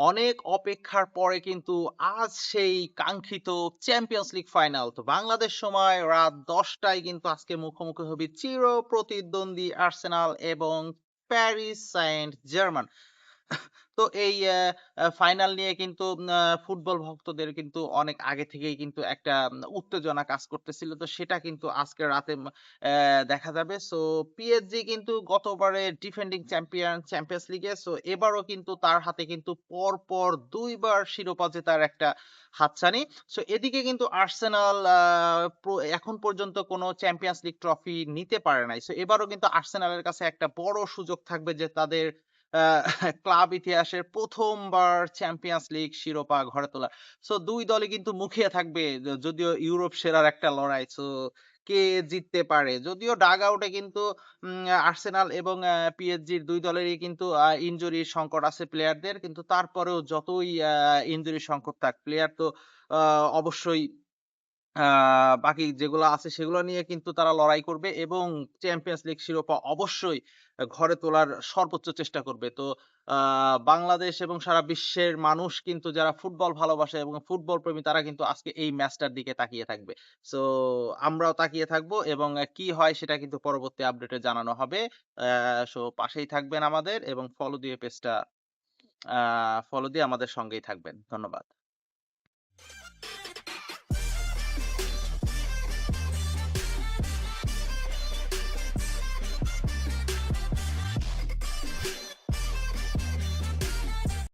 অনেক অপেক্ষার পরে কিন্তু আজ সেই কাঙ্ক্ষিত চ্যাম্পিয়ন্স লিগ ফাইনাল। তো বাংলাদেশ সময় রাত ১০ টায় কিন্তু আজকে মুখোমুখি হবে চির প্রতিদ্বন্দ্বী আর্সেনাল এবং প্যারিস সেন্ট জার্মান। তো এই ফাইনাল নিয়ে কিন্তু ফুটবল ভক্তদের কিন্তু অনেক আগে থেকেই কিন্তু একটা উত্তেজনা কাজ করতেছিল। তো সেটা কিন্তু আজকে রাতে দেখা যাবে। সো পিএসজি কিন্তু গতবারে ডিফেন্ডিং চ্যাম্পিয়ন চ্যাম্পিয়ন্স লিগে। সো এবারও কিন্তু তার হাতে কিন্তু পরপর ২ বার শিরোপা জেতার একটা হাতছানি। সো এদিকে কিন্তু আর্সেনাল এখন পর্যন্ত কোনো চ্যাম্পিয়ন্স লিগ ট্রফি নিতে পারে নাই। সো এবারও কিন্তু আর্সেনালের কাছে একটা বড় সুযোগ থাকবে যে তাদের আ ক্লাব ইতিহাসের ১ম বার চ্যাম্পিয়ন্স লিগ শিরোপা ঘরে তোলা। সো ২ দলই কিন্তু মুখিয়ে থাকবে যদিও ইউরোপ সেরার একটা লড়াই। সো কে জিততে পারে? যদিও ডাগ আউটে কিন্তু আর্সেনাল এবং পিএসজির ২ দলেরই কিন্তু ইনজুরির সংকট আছে প্লেয়ারদের। কিন্তু তারপরেও যতই ইনজুরির সংকট থাক, প্লেয়ার তো আ অবশ্যই আ বাকি যেগুলো আছে সেগুলো নিয়ে কিন্তু তারা লড়াই করবে এবং চ্যাম্পিয়ন্স লিগ শিরোপা অবশ্যই ঘরে তোলার সর্বোচ্চ চেষ্টা করবে। তো আ বাংলাদেশ এবং সারা বিশ্বের মানুষ কিন্তু যারা ফুটবল ভালোবাসে এবং ফুটবল প্রেমী তারা কিন্তু আজকে এই ম্যাচটার দিকে তাকিয়ে থাকবে। সো আমরাও তাকিয়ে থাকবো এবং কি হয় সেটা কিন্তু পরবর্তী আপডেটে জানানো হবে। সো পাশেই থাকবেন আমাদের এবং আ ফলো দিয়ে আমাদের সঙ্গেই থাকবেন। ধন্যবাদ।